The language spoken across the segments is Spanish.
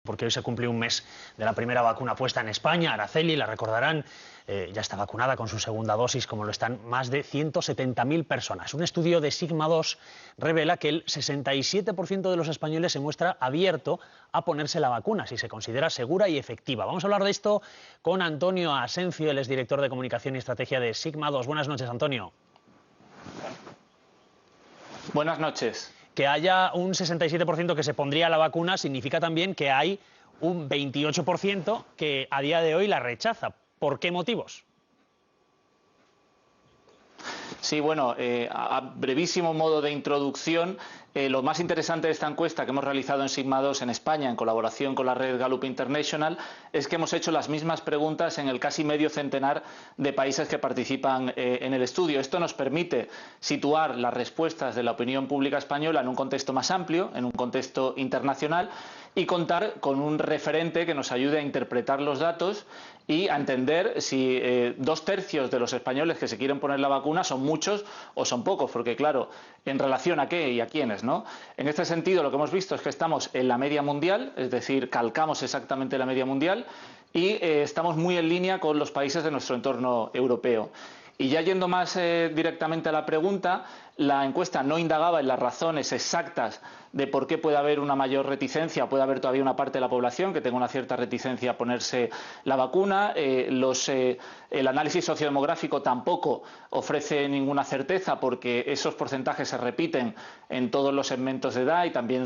Porque hoy se cumple un mes de la primera vacuna puesta en España. Araceli, la recordarán, ya está vacunada con su segunda dosis, como lo están más de 170.000 personas. Un estudio de Sigma 2 revela que el 67% de los españoles se muestra abierto a ponerse la vacuna, si se considera segura y efectiva. Vamos a hablar de esto con Antonio Asencio, él es director de Comunicación y Estrategia de Sigma 2. Buenas noches, Antonio. Buenas noches. Que haya un 67% que se pondría la vacuna significa también que hay un 28% que a día de hoy la rechaza. ¿Por qué motivos? Sí, bueno, a brevísimo modo de introducción, lo más interesante de esta encuesta que hemos realizado en Sigma 2 en España, en colaboración con la red Gallup International, es que hemos hecho las mismas preguntas en el casi medio centenar de países que participan en el estudio. Esto nos permite situar las respuestas de la opinión pública española en un contexto más amplio, en un contexto internacional, y contar con un referente que nos ayude a interpretar los datos y a entender si 2/3 de los españoles que se quieren poner la vacuna son muchos o son pocos, porque claro, ¿en relación a qué y a quiénes, no? En este sentido, lo que hemos visto es que estamos en la media mundial, es decir, calcamos exactamente la media mundial y estamos muy en línea con los países de nuestro entorno europeo. Y ya yendo más directamente a la pregunta, la encuesta no indagaba en las razones exactas de por qué puede haber una mayor reticencia, puede haber todavía una parte de la población que tenga una cierta reticencia a ponerse la vacuna. El análisis sociodemográfico tampoco ofrece ninguna certeza porque esos porcentajes se repiten en todos los segmentos de edad y también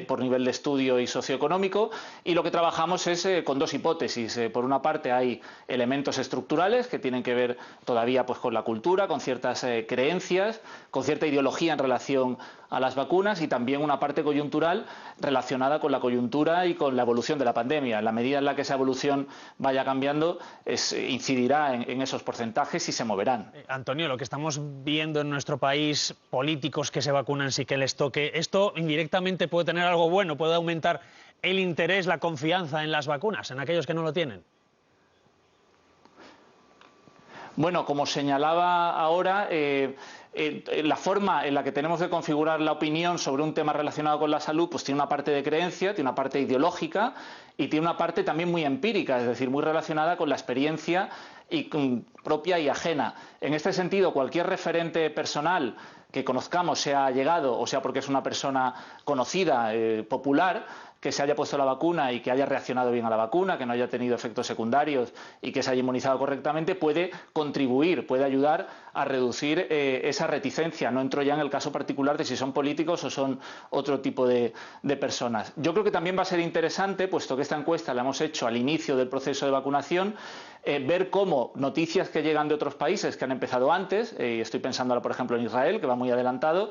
por nivel de estudio y socioeconómico. Y lo que trabajamos es con dos hipótesis. Por una parte hay elementos estructurales que tienen que ver todavía pues, con la cultura, con ciertas creencias, con cierta ideología en relación a las vacunas y también una parte coyuntural relacionada con la coyuntura y con la evolución de la pandemia. En la medida en la que esa evolución vaya cambiando, incidirá en esos porcentajes y se moverán. Antonio, lo que estamos viendo en nuestro país, políticos que se vacunan sin que les toque, ¿esto indirectamente puede tener algo bueno? ¿Puede aumentar el interés, la confianza en las vacunas, en aquellos que no lo tienen? Bueno, como señalaba ahora, la forma en la que tenemos de configurar la opinión sobre un tema relacionado con la salud pues tiene una parte de creencia, tiene una parte ideológica y tiene una parte también muy empírica, es decir, muy relacionada con la experiencia propia y ajena. En este sentido, cualquier referente personal que conozcamos, sea allegado o sea porque es una persona conocida, popular, que se haya puesto la vacuna y que haya reaccionado bien a la vacuna, que no haya tenido efectos secundarios y que se haya inmunizado correctamente, puede contribuir, puede ayudar a reducir esa reticencia. No entro ya en el caso particular de si son políticos o son otro tipo de personas. Yo creo que también va a ser interesante, puesto que esta encuesta la hemos hecho al inicio del proceso de vacunación, ver cómo noticias que llegan de otros países que han empezado antes, y estoy pensando ahora por ejemplo en Israel, que va muy adelantado,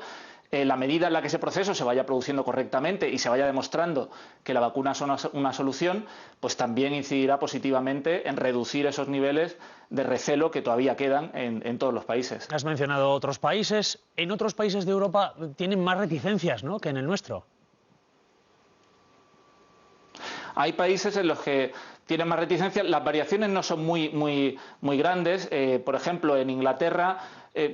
la medida en la que ese proceso se vaya produciendo correctamente y se vaya demostrando que la vacuna es una solución, pues también incidirá positivamente en reducir esos niveles de recelo que todavía quedan en todos los países. Has mencionado otros países. En otros países de Europa tienen más reticencias, ¿no?, que en el nuestro. Hay países en los que tienen más reticencias, las variaciones no son muy grandes. Por ejemplo, en Inglaterra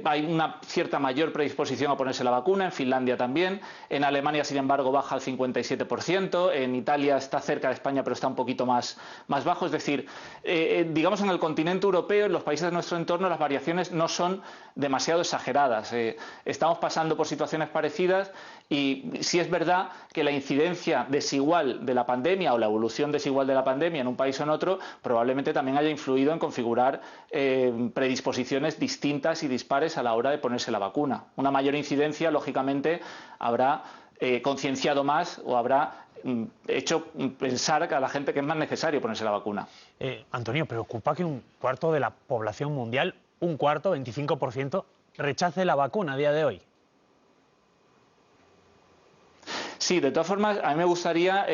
hay una cierta mayor predisposición a ponerse la vacuna, en Finlandia también, en Alemania sin embargo baja al 57%, en Italia está cerca de España pero está un poquito más bajo, es decir, digamos en el continente europeo, en los países de nuestro entorno las variaciones no son demasiado exageradas, estamos pasando por situaciones parecidas y sí es verdad que la incidencia desigual de la pandemia o la evolución desigual de la pandemia en un país o en otro probablemente también haya influido en configurar predisposiciones distintas y dispares a la hora de ponerse la vacuna. Una mayor incidencia, lógicamente, habrá concienciado más o habrá hecho pensar a la gente que es más necesario ponerse la vacuna. Antonio, preocupa que un cuarto de la población mundial, un cuarto, 25%, rechace la vacuna a día de hoy. Sí, de todas formas, a mí me gustaría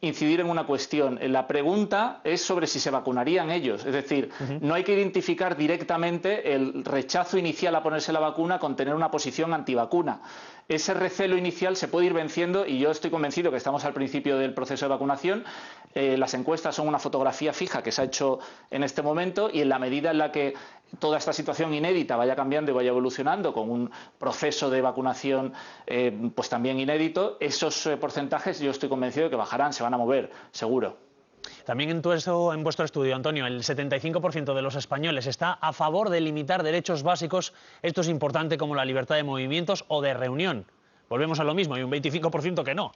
incidir en una cuestión. La pregunta es sobre si se vacunarían ellos. Es decir, no hay que identificar directamente el rechazo inicial a ponerse la vacuna con tener una posición antivacuna. Ese recelo inicial se puede ir venciendo y yo estoy convencido que estamos al principio del proceso de vacunación. Las encuestas son una fotografía fija que se ha hecho en este momento y en la medida en la que toda esta situación inédita vaya cambiando y vaya evolucionando con un proceso de vacunación pues también inédito, esos porcentajes yo estoy convencido de que bajarán, se van a mover, seguro. También en vuestro estudio, Antonio, el 75% de los españoles está a favor de limitar derechos básicos, esto es importante, como la libertad de movimientos o de reunión. Volvemos a lo mismo, hay un 25% que no.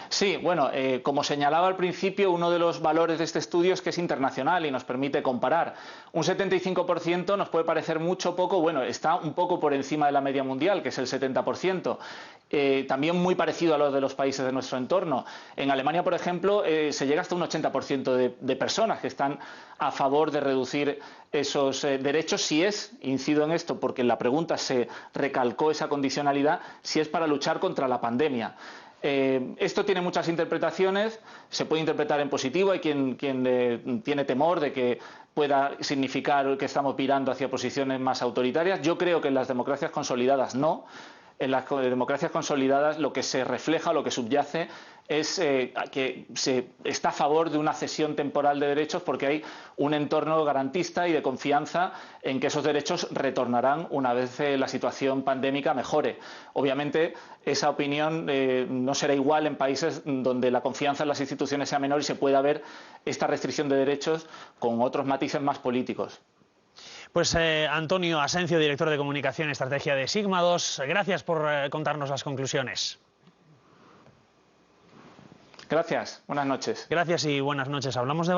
Sí, bueno, como señalaba al principio, uno de los valores de este estudio es que es internacional y nos permite comparar. Un 75% nos puede parecer mucho o poco, bueno, está un poco por encima de la media mundial, que es el 70%. También muy parecido a los de los países de nuestro entorno. En Alemania, por ejemplo, se llega hasta un 80% de personas que están a favor de reducir esos derechos, si es, incido en esto porque en la pregunta se recalcó esa condicionalidad, si es para luchar contra la pandemia. Esto tiene muchas interpretaciones, se puede interpretar en positivo, hay quien tiene temor de que pueda significar que estamos virando hacia posiciones más autoritarias. Yo creo que en las democracias consolidadas no. En las democracias consolidadas lo que se refleja, lo que subyace es que se está a favor de una cesión temporal de derechos porque hay un entorno garantista y de confianza en que esos derechos retornarán una vez la situación pandémica mejore. Obviamente esa opinión no será igual en países donde la confianza en las instituciones sea menor y se pueda ver esta restricción de derechos con otros matices más políticos. Pues Antonio Asencio, director de Comunicación y Estrategia de Sigma 2, gracias por contarnos las conclusiones. Gracias, buenas noches. Gracias y buenas noches. Hablamos de